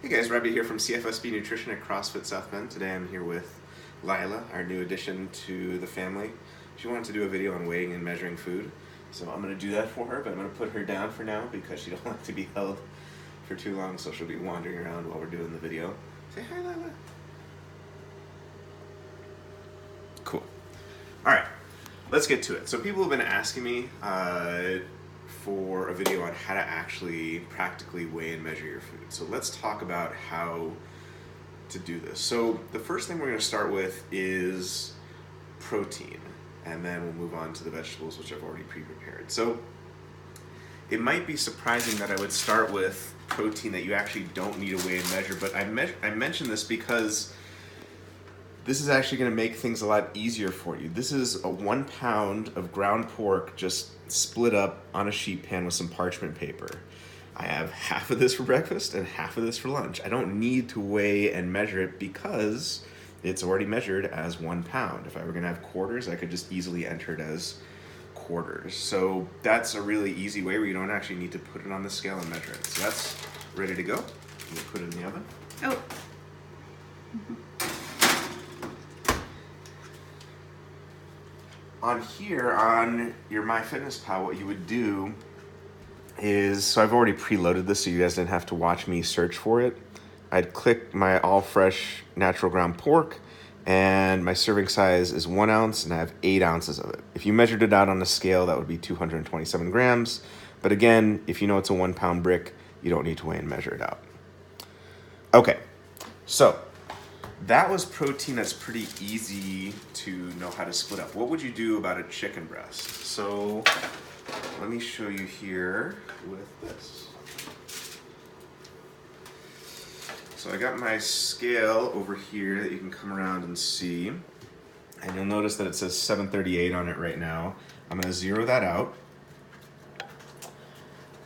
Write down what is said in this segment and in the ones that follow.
Hey guys, Robbie here from CFSB Nutrition at CrossFit South Bend. Today I'm here with Lila, our new addition to the family. She wanted to do a video on weighing and measuring food, so I'm going to do that for her, but I'm going to put her down for now because she don't like to be held for too long, so she'll be wandering around while we're doing the video. Say hi, Lila. Cool. Alright, let's get to it. So people have been asking me for a video on how to actually practically weigh and measure your food. So let's talk about how to do this. So the first thing we're going to start with is protein, and then we'll move on to the vegetables, which I've already pre-prepared. So it might be surprising that I would start with protein that you actually don't need to weigh and measure, but I mention this because this is actually going to make things a lot easier for you. This is a 1 pound of ground pork just split up on a sheet pan with some parchment paper. I have half of this for breakfast and half of this for lunch. I don't need to weigh and measure it because it's already measured as 1 pound. If I were going to have quarters, I could just easily enter it as quarters. So that's a really easy way where you don't actually need to put it on the scale and measure it. So that's ready to go. We'll put it in the oven. Oh. On here, on your MyFitnessPal, what you would do is, so I've already preloaded this so you guys didn't have to watch me search for it. I'd click my all fresh natural ground pork, and my serving size is 1 ounce, and I have 8 ounces of it. If you measured it out on a scale, that would be 227 grams. But again, if you know it's a 1 pound brick, you don't need to weigh and measure it out. Okay, so that was protein that's pretty easy to know how to split up. What would you do about a chicken breast? So let me show you here with this. So I got my scale over here that you can come around and see. And you'll notice that it says 738 on it right now. I'm gonna zero that out.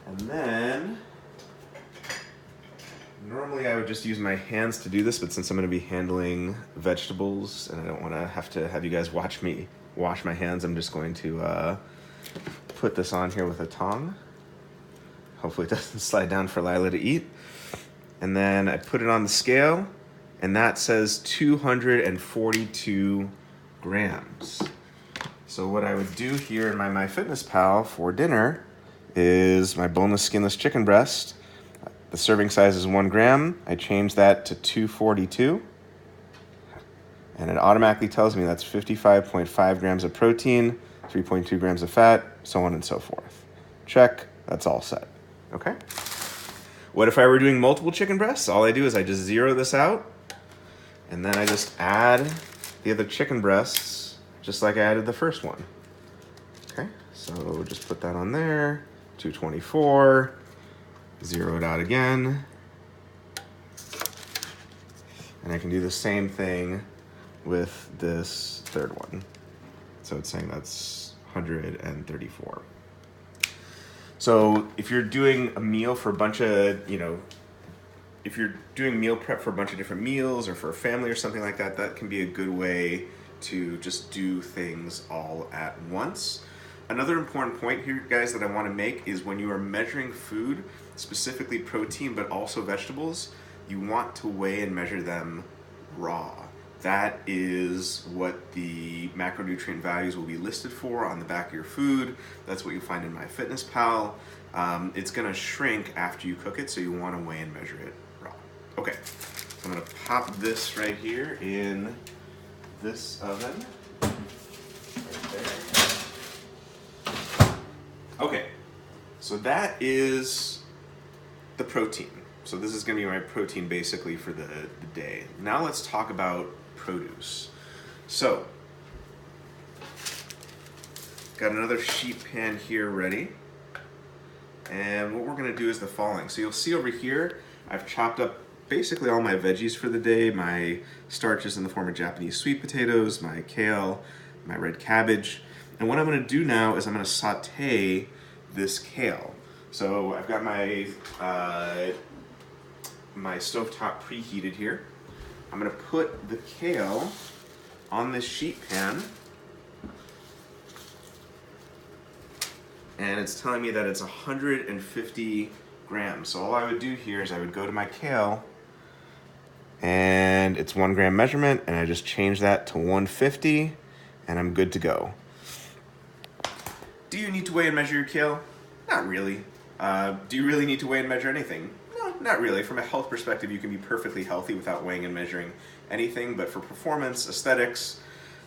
And then normally I would just use my hands to do this, but since I'm going to be handling vegetables and I don't want to have you guys watch me wash my hands, I'm just going to put this on here with a tongue. Hopefully it doesn't slide down for Lila to eat. And then I put it on the scale, and that says 242 grams. So what I would do here in my MyFitnessPal for dinner is my boneless, skinless chicken breast. The serving size is 1 gram. I change that to 242. And it automatically tells me that's 55.5 grams of protein, 3.2 grams of fat, so on and so forth. Check, that's all set. Okay? What if I were doing multiple chicken breasts? All I do is I just zero this out, and then I just add the other chicken breasts just like I added the first one. Okay, so just put that on there, 224. Zero it out again. And I can do the same thing with this third one. So it's saying that's 134. So if you're doing a meal for a bunch of, if you're doing meal prep for a bunch of different meals or for a family or something like that, that can be a good way to just do things all at once. Another important point here, guys, that I want to make is when you are measuring food, specifically protein, but also vegetables, you want to weigh and measure them raw. That is what the macronutrient values will be listed for on the back of your food. That's what you find in MyFitnessPal. It's going to shrink after you cook it, so you want to weigh and measure it raw. Okay, so I'm going to pop this right here in this oven. Right there. Okay, so that is the protein. So this is going to be my protein basically for the day. Now let's talk about produce. So, got another sheet pan here ready. And what we're going to do is the following. So you'll see over here, I've chopped up basically all my veggies for the day. My starches in the form of Japanese sweet potatoes, my kale, my red cabbage. And what I'm going to do now is I'm going to saute this kale. So I've got my my stovetop preheated here. I'm going to put the kale on this sheet pan, and it's telling me that it's 150 grams. So all I would do here is I would go to my kale and it's 1 gram measurement, and I just change that to 150, and I'm good to go. Do you need to weigh and measure your kale? Not really. Do you really need to weigh and measure anything? No, not really. From a health perspective, you can be perfectly healthy without weighing and measuring anything, but for performance, aesthetics,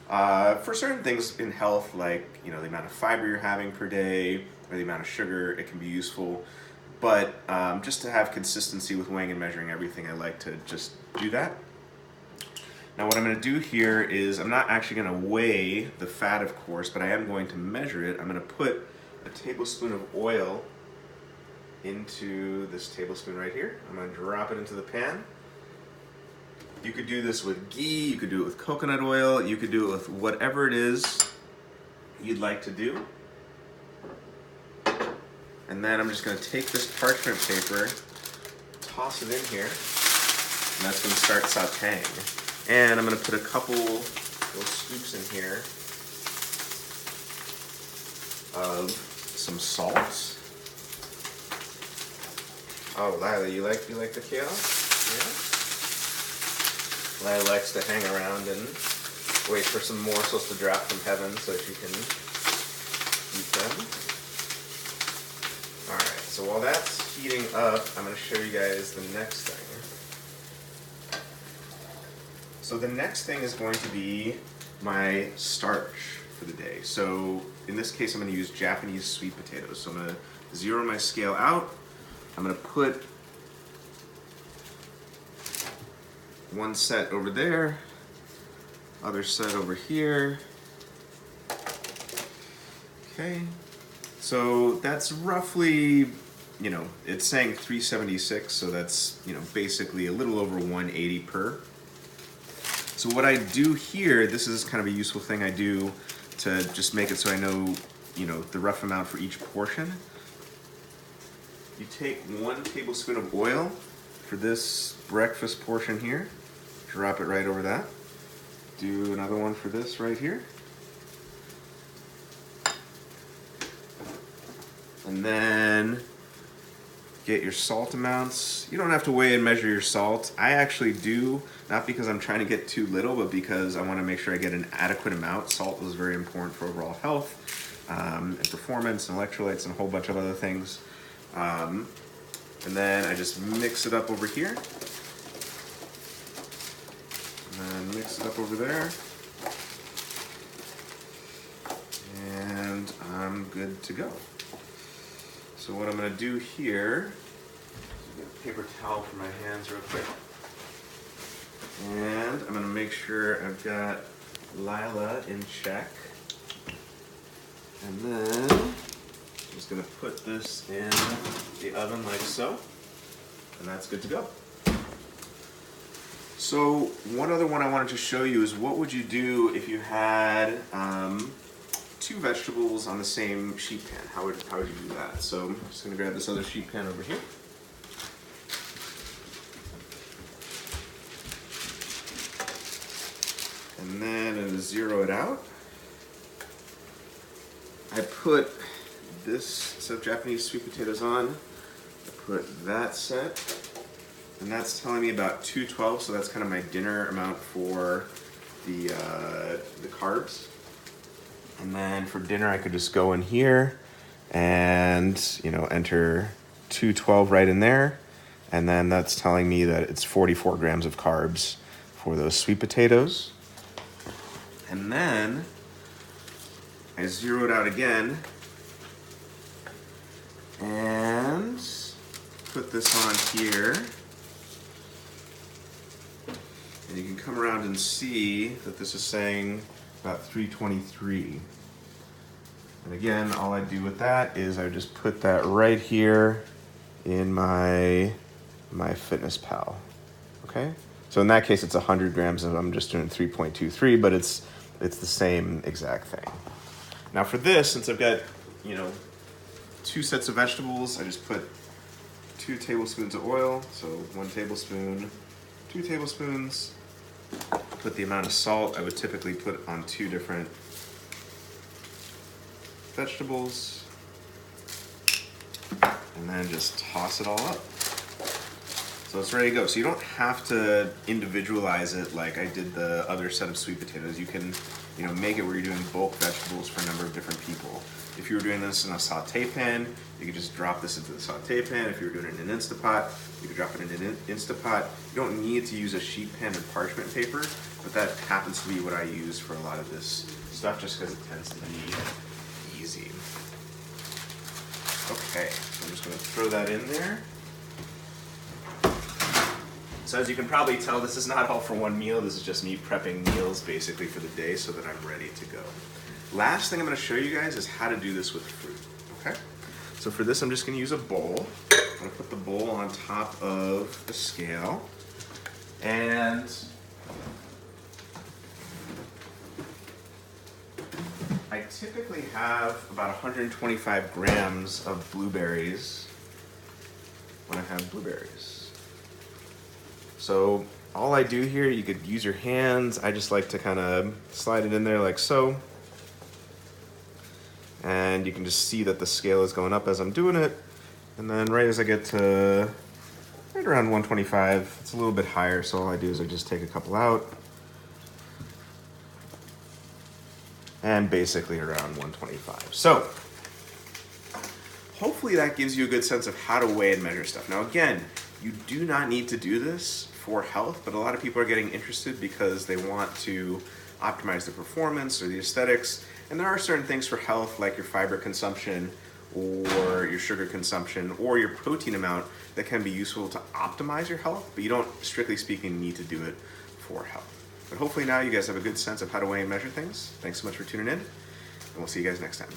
for certain things in health, like the amount of fiber you're having per day or the amount of sugar, it can be useful. But just to have consistency with weighing and measuring everything, I like to just do that. Now what I'm going to do here is I'm not actually going to weigh the fat, of course, but I am going to measure it. I'm going to put a tablespoon of oil into this tablespoon right here. I'm going to drop it into the pan. You could do this with ghee, you could do it with coconut oil, you could do it with whatever it is you'd like to do. And then I'm just going to take this parchment paper, toss it in here, and that's going to start sauteing. And I'm going to put a couple little scoops in here of some salt. Oh, Lila, you like the kale? Yeah. Lila likes to hang around and wait for some morsels to drop from heaven so she can eat them. All right. So while that's heating up, I'm going to show you guys the next thing. So the next thing is going to be my starch for the day. So in this case, I'm going to use Japanese sweet potatoes. So I'm going to zero my scale out. I'm going to put one set over there, other set over here. Okay. So that's roughly, it's saying 376, so that's, basically a little over 180 per. So what I do here, this is kind of a useful thing I do to just make it so I know, the rough amount for each portion. You take 1 tablespoon of oil for this breakfast portion here, drop it right over that. Do another one for this right here. And then get your salt amounts. You don't have to weigh and measure your salt. I actually do, not because I'm trying to get too little, but because I want to make sure I get an adequate amount. Salt is very important for overall health and performance and electrolytes and a whole bunch of other things. And then I just mix it up over here. And then mix it up over there. And I'm good to go. So what I'm going to do here, get a paper towel for my hands real quick. And I'm going to make sure I've got Lila in check. And then I'm just going to put this in the oven like so. And that's good to go. So one other one I wanted to show you is what would you do if you had 2 vegetables on the same sheet pan? How would you do that? So I'm just going to grab this other sheet pan over here. And then I'm going to zero it out. I put this set of Japanese sweet potatoes on. I put that set. And that's telling me about 212, so that's kind of my dinner amount for the carbs. And then for dinner, I could just go in here and, enter 212 right in there. And then that's telling me that it's 44 grams of carbs for those sweet potatoes. And then I zero it out again and put this on here. And you can come around and see that this is saying about 323. And again, all I do with that is I just put that right here in my Myfitnesspal. Okay? So in that case, it's 100 grams, and I'm just doing 3.23, but it's the same exact thing. Now for this, since I've got 2 sets of vegetables, I just put 2 tablespoons of oil. So 1 tablespoon, 2 tablespoons. Put the amount of salt I would typically put on 2 different vegetables, and then just toss it all up. So it's ready to go. So you don't have to individualize it like I did the other set of sweet potatoes. You can, make it where you're doing bulk vegetables for a number of different people. If you were doing this in a saute pan, you could just drop this into the saute pan. If you were doing it in an Instapot, you could drop it in an Instapot. You don't need to use a sheet pan and parchment paper, but that happens to be what I use for a lot of this stuff just because it tends to be easy. Okay, so I'm just going to throw that in there. So as you can probably tell, this is not all for one meal. This is just me prepping meals basically for the day so that I'm ready to go. Last thing I'm going to show you guys is how to do this with fruit, okay? So for this, I'm just going to use a bowl. I'm going to put the bowl on top of the scale. And I typically have about 125 grams of blueberries when I have blueberries. So all I do here, you could use your hands. I just like to kind of slide it in there like so. And you can just see that the scale is going up as I'm doing it. And then right as I get to right around 125, it's a little bit higher, so all I do is I just take a couple out. And basically around 125. So hopefully that gives you a good sense of how to weigh and measure stuff. Now again, you do not need to do this for health, but a lot of people are getting interested because they want to optimize the performance or the aesthetics. And there are certain things for health, like your fiber consumption or your sugar consumption or your protein amount that can be useful to optimize your health, but you don't, strictly speaking, need to do it for health. But hopefully now you guys have a good sense of how to weigh and measure things. Thanks so much for tuning in, and we'll see you guys next time.